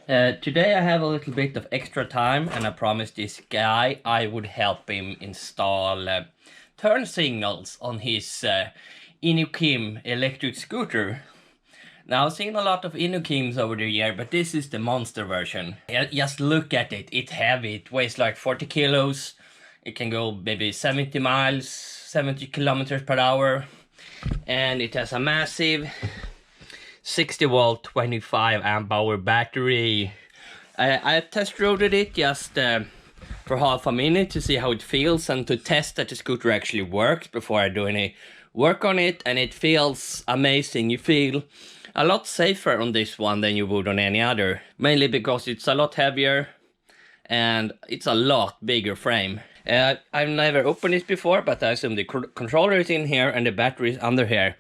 Today I have a little bit of extra time and I promised this guy I would help him install turn signals on his Inokim electric scooter. Now I've seen a lot of Inokims over the year, but this is the monster version. Just look at it, it's heavy, it weighs like 40 kilos. It can go maybe 70 miles, 70 kilometers per hour. And it has a massive 60 volt 25 amp hour battery. I test rode it just for half a minute to see how it feels and to test that the scooter actually works before I do any work on it, and it feels amazing. You feel a lot safer on this one than you would on any other, mainly because it's a lot heavier and it's a lot bigger frame. I've never opened it before, but I assume the controller is in here and the battery is under here.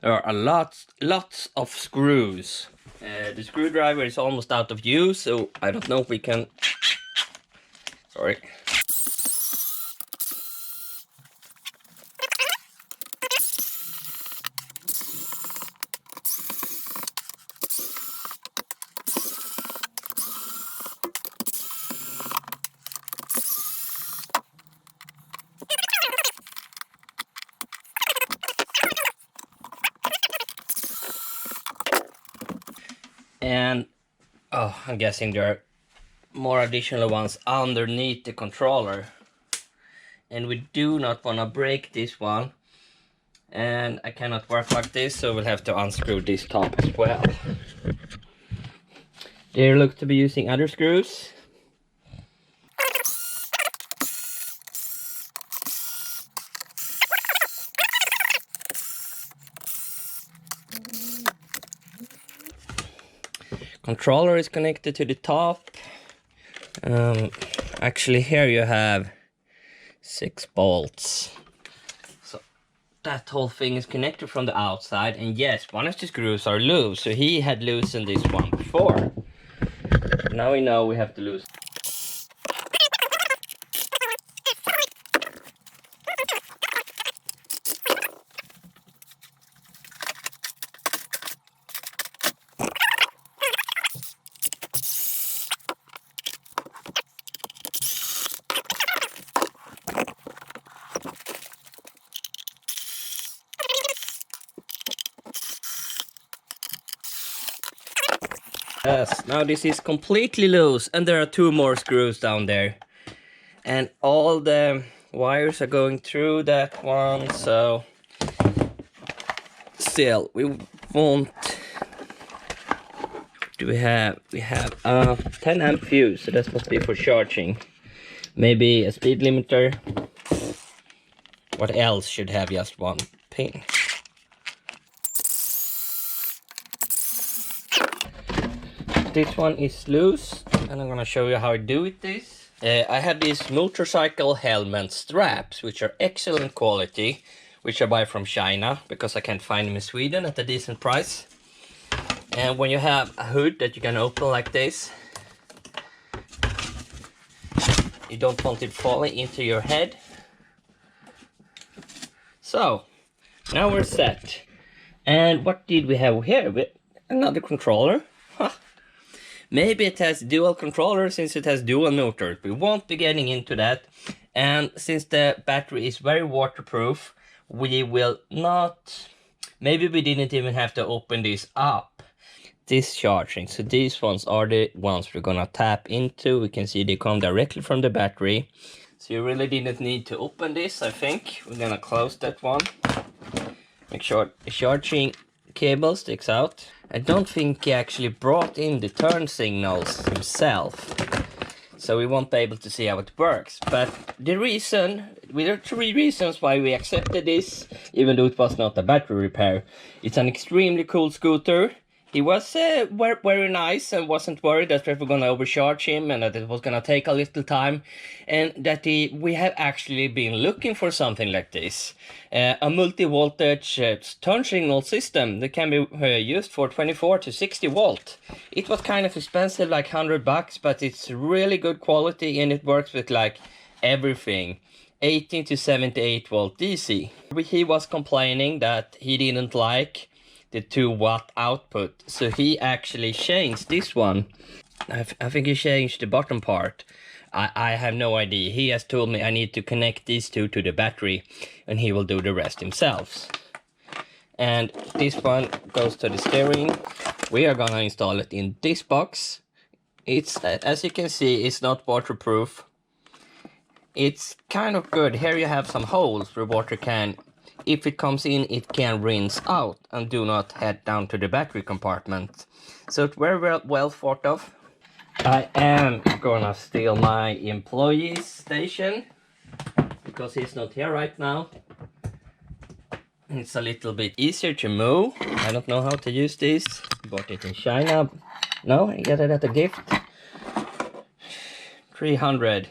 There are lots of screws. The screwdriver is almost out of use, so I don't know if we can... Sorry. And I'm guessing there are more additional ones underneath the controller, and we do not want to break this one, and I cannot work like this, so we'll have to unscrew this top as well. They look to be using other screws. Controller is connected to the top. Actually here you have 6 bolts. So that whole thing is connected from the outside, and yes, one of the screws are loose, so he had loosened this one before. Now we know we have to loosen. Yes, now this is completely loose, and there are 2 more screws down there. And all the wires are going through that one, so still we won't... We have a 10 amp fuse, so that's supposed to be for charging. Maybe a speed limiter. What else should have just 1 pin? This one is loose, and I'm gonna show you how I do with this. I have these motorcycle helmet straps, which are excellent quality, which I buy from China because I can't find them in Sweden at a decent price. And when you have a hood that you can open like this, you don't want it falling into your head. So now we're set. And what did we have here? Another controller. Maybe it has dual controller since it has dual motors. We won't be getting into that. And since the battery is very waterproof, we will not... Maybe we didn't even have to open this up. Discharging. So these ones are the ones we're gonna tap into. We can see they come directly from the battery. So you really didn't need to open this, I think. We're gonna close that one. Make sure the charging cable sticks out. I don't think he actually brought in the turn signals himself, so we won't be able to see how it works. But there are 3 reasons why we accepted this, even though it was not a battery repair. It's an extremely cool scooter. He was very nice and wasn't worried that we were going to overcharge him and that it was going to take a little time, and that we have actually been looking for something like this. A multi-voltage turn signal system that can be used for 24 to 60 volt. It was kind of expensive, like $100, but it's really good quality and it works with like everything. 18 to 78 volt DC. He was complaining that he didn't like the 2 watt output, so he actually changed this one I think he changed the bottom part. I have no idea. He has told me I need to connect these two to the battery and he will do the rest himself. And this one goes to the steering. We are gonna install it in this box. It's, as you can see, it's not waterproof. It's kind of good. Here you have some holes where water can, if it comes in, it can rinse out and do not head down to the battery compartment. So it's very well thought of. I am gonna steal my employee's station because he's not here right now. It's a little bit easier to move. I don't know how to use this. Bought it in China. No, I got it at a gift. 300.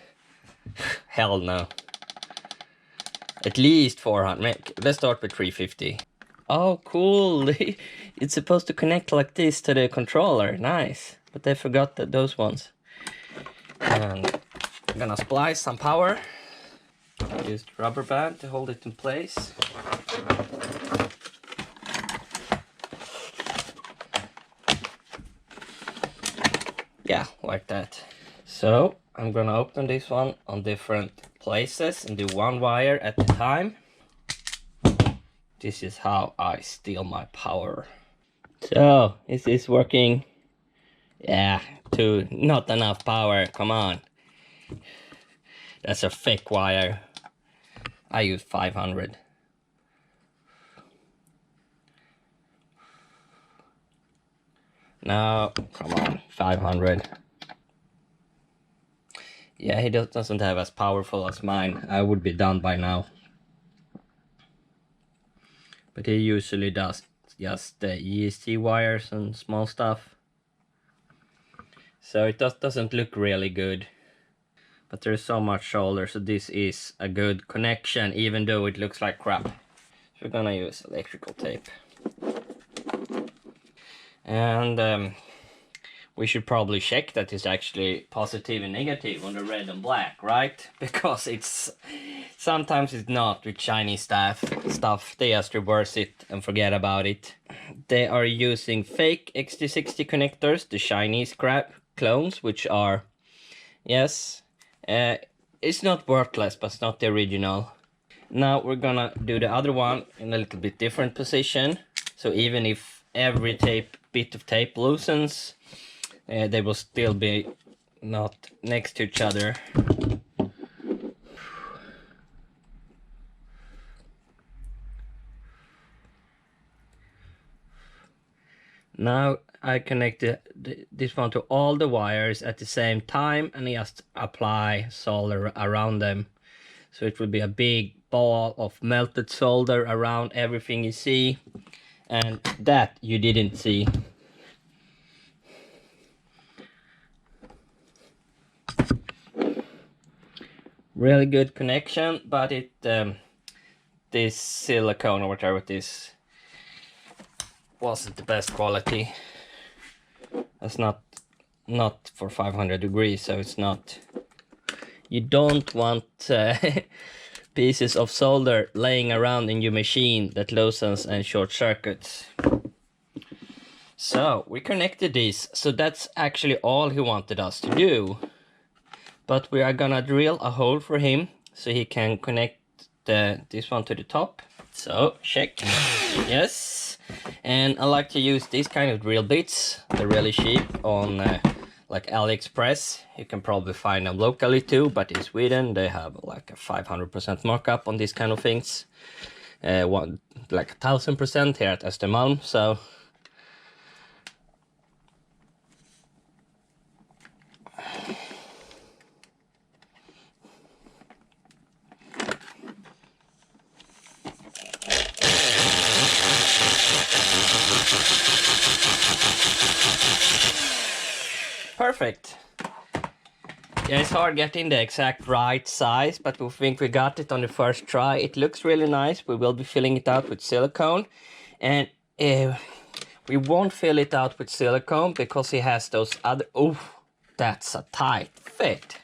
Hell no. At least 400. Let's start with 350. Oh, cool. It's supposed to connect like this to the controller. Nice. But I forgot those ones. And I'm gonna splice some power. Use the rubber band to hold it in place. Yeah, like that. So I'm gonna open this one on different places and do one wire at a time. This is how I steal my power. So, is this working? Yeah, not enough power, come on. That's a fake wire. I use 500. No, come on, 500. Yeah, he doesn't have as powerful as mine. I would be done by now. But he usually does just the EST wires and small stuff. So it doesn't look really good. But there's so much solder, so this is a good connection, even though it looks like crap. So we're gonna use electrical tape. And we should probably check that it's actually positive and negative on the red and black, right? Because it's sometimes it's not with Chinese stuff. They just reverse it and forget about it. They are using fake XT60 connectors, the Chinese crap clones, which are, yes, it's not worthless, but it's not the original. Now we're gonna do the other one in a little bit different position. So even if every bit of tape loosens, they will still be not next to each other. Now I connected this one to all the wires at the same time and just apply solder around them. So it will be a big ball of melted solder around everything you see, and that you didn't see. Really good connection, but it this silicone or whatever it is wasn't the best quality. It's not for 500 degrees, so it's not. You don't want pieces of solder laying around in your machine that loosens and short circuits. So we connected these, so that's actually all he wanted us to do. But we are gonna drill a hole for him so he can connect this one to the top. So check. Yes. And I like to use these kind of drill bits. They're really cheap on like AliExpress. You can probably find them locally too, but in Sweden they have like a 500% markup on these kind of things. Like 1000% here at Östermalm. So perfect. Yeah, it's hard getting the exact right size, but we think we got it on the first try. It looks really nice. We will be filling it out with silicone, and we won't fill it out with silicone because he has those other. Oh, that's a tight fit.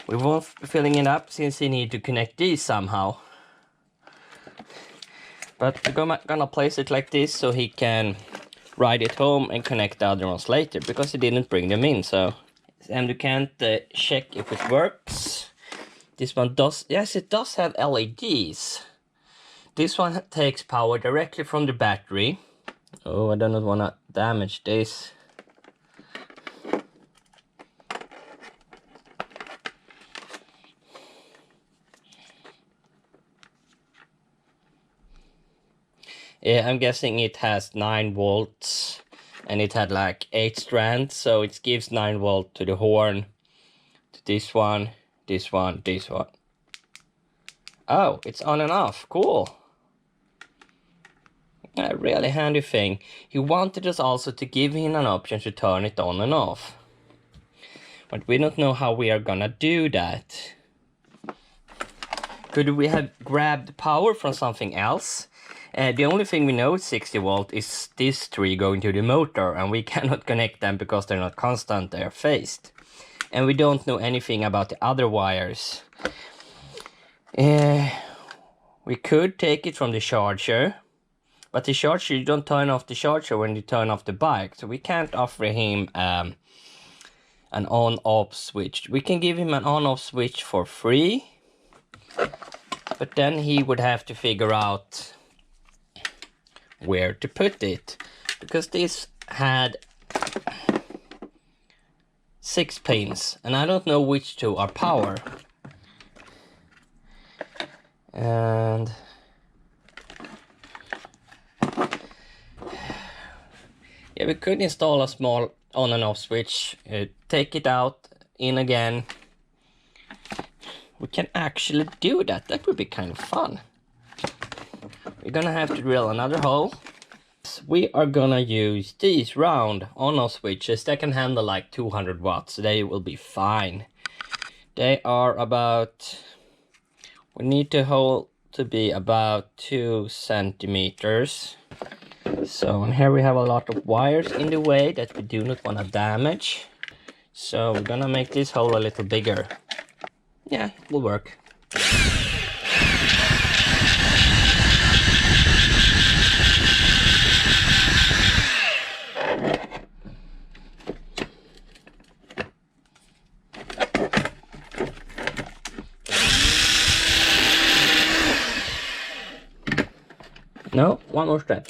We won't be filling it up since he need to connect these somehow. But we're gonna place it like this so he can ride it home and connect the other ones later because he didn't bring them in. So, and you can't check if it works. This one does, yes, it does have LEDs. This one takes power directly from the battery. Oh, I do not want to damage this. Yeah, I'm guessing it has 9 volts and it had like 8 strands, so it gives 9 volt to the horn, to this one, this one, this one. Oh, it's on and off, cool. A really handy thing. He wanted us also to give him an option to turn it on and off. But we don't know how we are gonna do that. Could we have grabbed power from something else? The only thing we know is 60 volt is these 3 going to the motor, and we cannot connect them because they're not constant, they're phased. And we don't know anything about the other wires. We could take it from the charger, but the charger, you don't turn off the charger when you turn off the bike, so we can't offer him an on-off switch. We can give him an on-off switch for free, but then he would have to figure out where to put it, because this had 6 pins and I don't know which 2 are power. And yeah, we could install a small on and off switch, take it out, in again. We can actually do that. That would be kind of fun. We're gonna have to drill another hole. We are gonna use these round on-off switches that can handle like 200 watts. They will be fine. They are about, we need the hole to be about 2 centimeters. So, and here we have a lot of wires in the way that we do not want to damage. So we're gonna make this hole a little bigger. Yeah, it will work. No, one more step.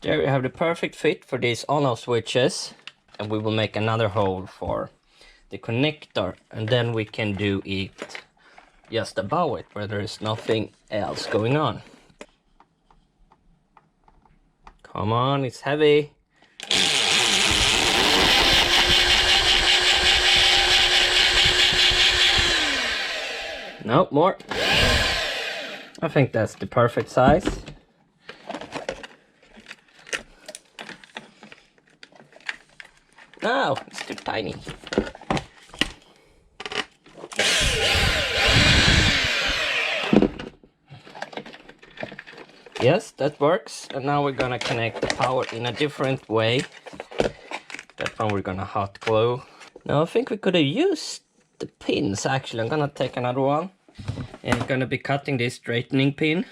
There we have the perfect fit for these on-off switches, and we will make another hole for the connector, and then we can do it just above it where there is nothing else going on. Come on, it's heavy. No, more. I think that's the perfect size. No, it's too tiny. Yes, that works. And now we're gonna connect the power in a different way. That one we're gonna hot glue. Now I think we could have used the pins actually. I'm gonna take another one. And I'm gonna be cutting this straightening pin.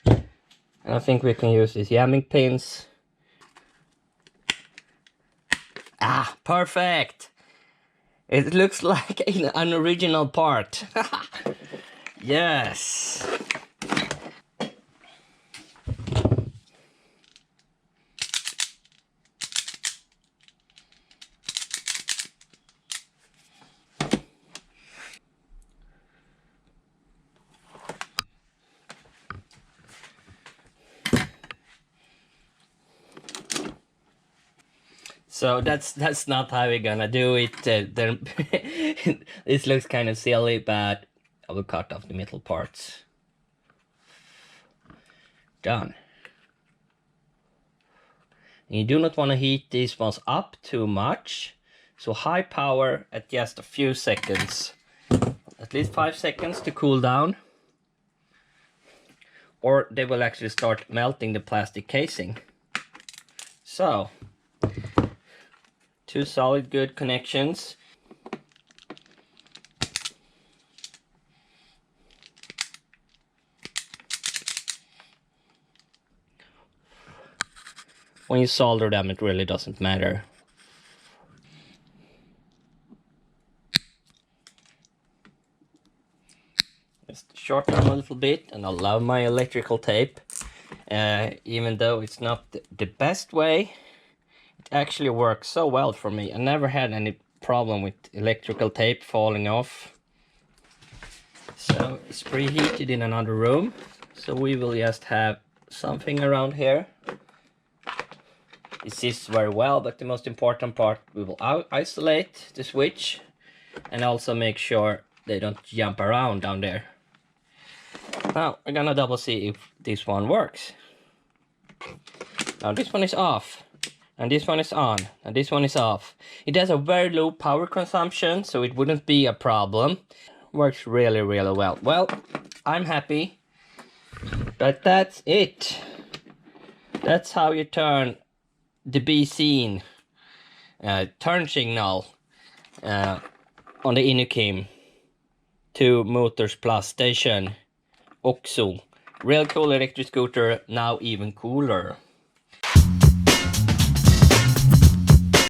And I think we can use these jamming pins. Ah, perfect! It looks like an original part. Yes! So that's not how we're gonna do it. This looks kind of silly, but I will cut off the middle parts. Done. And you do not want to heat these ones up too much. So high power at just a few seconds. At least 5 seconds to cool down. Or they will actually start melting the plastic casing. So 2 solid good connections. when you solder them, it really doesn't matter. Just shorten them a little bit, and I love my electrical tape. Even though it's not the best way, it actually works so well for me. I never had any problem with electrical tape falling off. So it's preheated in another room, so we will just have something around here. It sits very well, but the most important part, we will isolate the switch and also make sure they don't jump around down there. Now we're gonna double see if this one works. Now this one is off, and this one is on, and this one is off. It has a very low power consumption, so it wouldn't be a problem. Works really well. Well, I'm happy. But that's it. That's how you turn the bseen turn signal on the Inokim to Motors Plus Station OXO. Real cool electric scooter, now even cooler.